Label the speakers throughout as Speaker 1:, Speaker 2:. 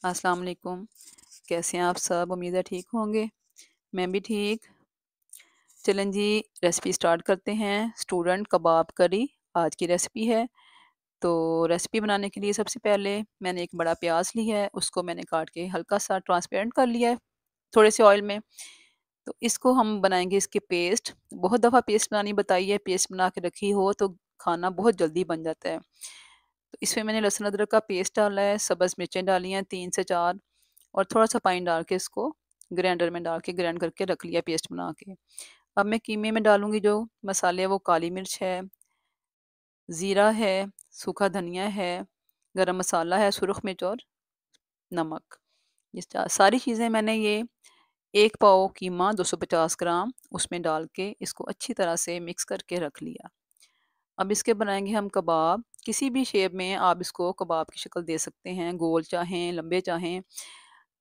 Speaker 1: अस्सलाम वालेकुम। कैसे हैं आप सब? उम्मीद है ठीक होंगे। मैं भी ठीक। चलें जी, रेसिपी स्टार्ट करते हैं। स्टूडेंट कबाब करी आज की रेसिपी है। तो रेसिपी बनाने के लिए सबसे पहले मैंने एक बड़ा प्याज लिया है, उसको मैंने काट के हल्का सा ट्रांसपेरेंट कर लिया है थोड़े से ऑयल में। तो इसको हम बनाएंगे इसकी पेस्ट। बहुत दफ़ा पेस्ट बनानी बताई है, पेस्ट बना के रखी हो तो खाना बहुत जल्दी बन जाता है। तो इसमें मैंने लहसुन अदरक का पेस्ट डाला है, सब्ज़ मिर्चें डाली हैं 3 से 4 और थोड़ा-सा पानी डाल के इसको ग्राइंडर में डाल के ग्राइंड करके रख लिया पेस्ट बना के। अब मैं कीमे में डालूँगी जो मसाले हैं वो काली मिर्च है, ज़ीरा है, सूखा धनिया है, गरम मसाला है, सुरख मिर्च और नमक। ये सारी चीज़ें मैंने ये 1 पाव कीमा 250 ग्राम उसमें डाल के इसको अच्छी तरह से मिक्स करके रख लिया। अब इसके बनाएँगे हम कबाब। किसी भी शेप में आप इसको कबाब की शक्ल दे सकते हैं, गोल चाहें, लंबे चाहें,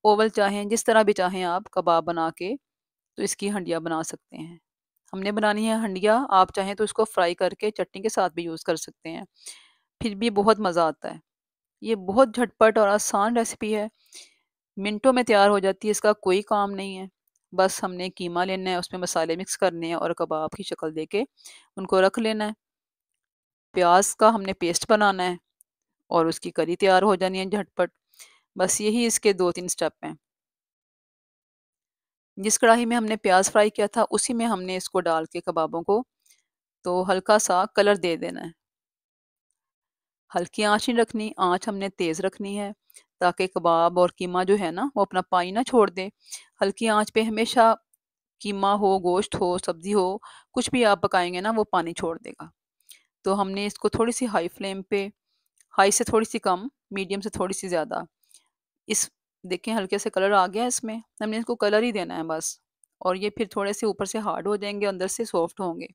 Speaker 1: ओवल चाहें, जिस तरह भी चाहें आप कबाब बना के तो इसकी हंडिया बना सकते हैं। हमने बनानी है हंडिया, आप चाहें तो इसको फ्राई करके चटनी के साथ भी यूज़ कर सकते हैं, फिर भी बहुत मज़ा आता है। ये बहुत झटपट और आसान रेसिपी है, मिनटों में तैयार हो जाती है, इसका कोई काम नहीं है। बस हमने कीमा लेना है, उसमें मसाले मिक्स करने हैं और कबाब की शक्ल देके उनको रख लेना है। प्याज़ का हमने पेस्ट बनाना है और उसकी करी तैयार हो जानी है झटपट। बस यही इसके 2-3 स्टेप हैं। जिस कढ़ाई में हमने प्याज़ फ्राई किया था, उसी में हमने इसको डाल के कबाबों को तो हल्का-सा कलर दे देना है। हल्की आँच नहीं रखनी, आँच हमने तेज़ रखनी है, ताकि कबाब और कीमा जो है ना, वो अपना पानी ना छोड़ दे। हल्की आँच पे हमेशा कीमा हो, गोश्त हो, सब्ज़ी हो, कुछ भी आप पकाएँगे ना, वो पानी छोड़ देगा। तो हमने इसको थोड़ी-सी हाई फ्लेम पे, हाई से थोड़ी-सी कम, मीडियम से थोड़ी-सी ज़्यादा, इस देखें हल्के से कलर आ गया है इसमें, हमने इसको कलर ही देना है बस। और ये फिर थोड़े से ऊपर से हार्ड हो जाएँगे, अंदर से सॉफ्ट होंगे।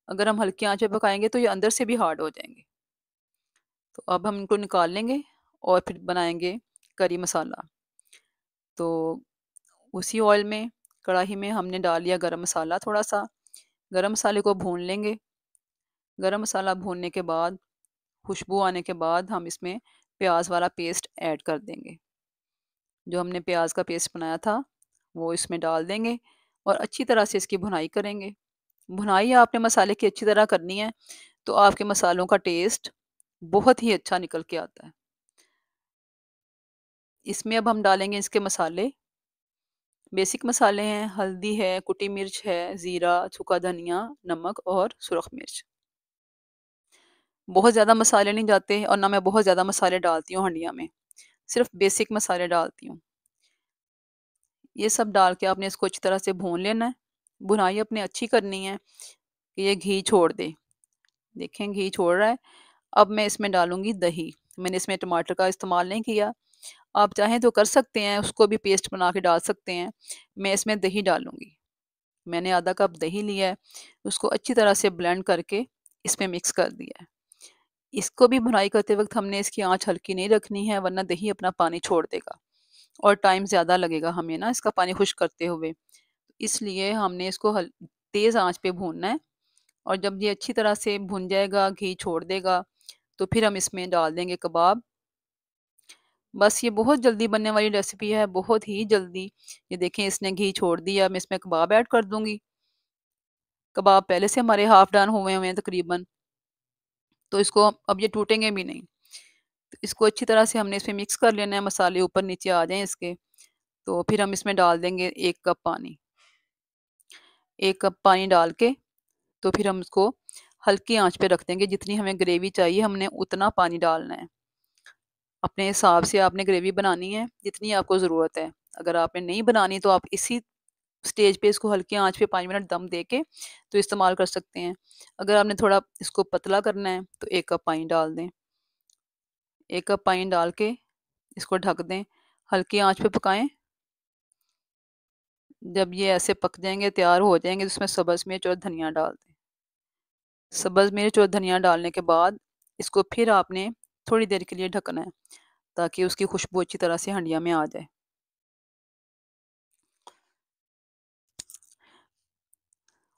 Speaker 1: अगर हम हल्की आँच पे पकाएँगे तो ये अंदर से भी हार्ड हो जाएँगे। तो अब हम इनको निकाल लेंगे और फिर बनाएँगे करी मसाला। तो उसी ऑयल में, कढ़ाई में हमने डाल लिया गरम मसाला थोड़ा-सा, गरम मसाले को भून लेंगे। गरम मसाला भूनने के बाद, खुशबू आने के बाद हम इसमें प्याज़ वाला पेस्ट ऐड कर देंगे। जो हमने प्याज़ का पेस्ट बनाया था, वो इसमें डाल देंगे और अच्छी तरह से इसकी भुनाई करेंगे। भुनाई आपने मसाले की अच्छी तरह करनी है, तो आपके मसालों का टेस्ट बहुत ही अच्छा निकल के आता है। इसमें अब हम डालेंगे इसके मसाले, बेसिक मसाले हैं, हल्दी है, कुटी मिर्च है, ज़ीरा, सूखा धनिया, नमक और सुरख मिर्च। बहुत ज़्यादा मसाले नहीं जाते और ना मैं बहुत ज़्यादा मसाले डालती हूँ हंडिया में, सिर्फ़ बेसिक मसाले डालती हूँ। ये सब डाल के आपने इसको अच्छी तरह से भून लेना है। भुनाई अपनी अच्छी करनी है कि ये घी छोड़ दे। देखें घी छोड़ रहा है। अब मैं इसमें डालूँगी दही। मैंने इसमें टमाटर का इस्तेमाल नहीं किया। आप चाहें तो कर सकते हैं, उसको भी पेस्ट बना के डाल सकते हैं। मैं इसमें दही डालूँगी। मैंने आधा कप दही लिया है, उसको अच्छी तरह से ब्लेंड करके इसमें मिक्स कर दिया है। इसको भी भुनाई करते वक़्त हमने इसकी आँच हल्की नहीं रखनी है, वरना दही अपना पानी छोड़ देगा और टाइम ज़्यादा लगेगा हमें ना इसका पानी खुश्क करते हुए। इसलिए हमने इसको तेज़ आँच पे भूनना है और जब ये अच्छी तरह से भुन जाएगा, घी छोड़ देगा, तो फिर हम इसमें डाल देंगे कबाब। बस ये बहुत जल्दी बनने वाली रेसिपी है, बहुत ही जल्दी। ये देखें इसने घी छोड़ दिया, मैं इसमें कबाब ऐड कर दूँगी। कबाब पहले से हमारे हाफ़ डन हुए हैं तकरीबन, तो इसको अब ये टूटेंगे भी नहीं। तो इसको अच्छी तरह से हमने इसमें मिक्स कर लेना है, मसाले ऊपर-नीचे आ जाएँ इसके, तो फिर हम इसमें डाल देंगे 1 कप पानी। 1 कप पानी डाल के तो फिर हम इसको हल्की आँच पे रख देंगे, जितनी हमें ग्रेवी चाहिए हमने उतना पानी डालना है। अपने हिसाब से आपने ग्रेवी बनानी है, जितनी आपको ज़रूरत है। अगर आपने नहीं बनानी तो आप इसी स्टेज पे इसको हल्की आँच पे 5 मिनट दम दे के तो इस्तेमाल कर सकते हैं। अगर आपने थोड़ा इसको पतला करना है तो 1 कप पानी डाल दें। 1 कप पानी डाल के इसको ढक दें, हल्की आँच पे पकाएँ। जब ये ऐसे पक जाएँगे, तैयार हो जाएँगे तो इसमें सब्ज़ मिर्च और धनिया डाल दें। सब्ज़ मिर्च और धनिया डालने के बाद इसको फिर आपने थोड़ी देर के लिए ढकना है, ताकि उसकी खुशबू अच्छी तरह से हंडिया में आ जाए।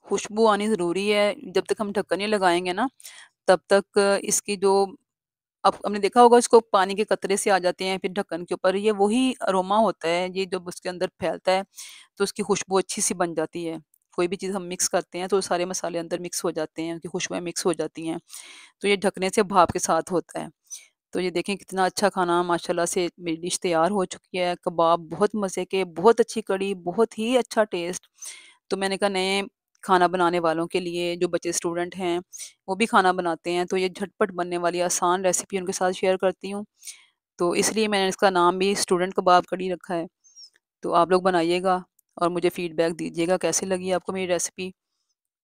Speaker 1: खुशबू आनी ज़रूरी है, जब तक हम ढक्कन नहीं लगाएँगे ना, तब तक इसकी जो अब आपने देखा होगा इसको पानी के कतरे से आ जाते हैं फिर ढक्कन के ऊपर, ये वही अरोमा होता है, ये जब उसके अंदर फैलता है तो उसकी खुशबू अच्छी-सी बन जाती है। कोई भी चीज़ हम मिक्स करते हैं तो सारे मसाले अंदर मिक्स हो जाते हैं, उनकी खुशबुएँ मिक्स हो जाती हैं। तो ये ढकने से भाप के साथ होता है। तो ये देखें कितना अच्छा खाना माशाल्लाह से मेरी डिश तैयार हो चुकी है। कबाब बहुत मज़े के, बहुत अच्छी कढ़ी, बहुत ही अच्छा टेस्ट। तो मैंने कहा नए खाना बनाने वालों के लिए, जो बच्चे स्टूडेंट हैं, वो भी खाना बनाते हैं, तो ये झटपट बनने वाली आसान रेसिपी उनके साथ शेयर करती हूँ। तो इसलिए मैंने इसका नाम भी स्टूडेंट कबाब कढ़ी रखा है। तो आप लोग बनाइएगा और मुझे फीडबैक दीजिएगा कैसी लगी आपको मेरी रेसिपी।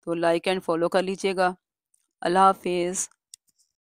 Speaker 1: तो लाइक एंड फॉलो कर लीजिएगा। अल्लाह हाफ़िज़।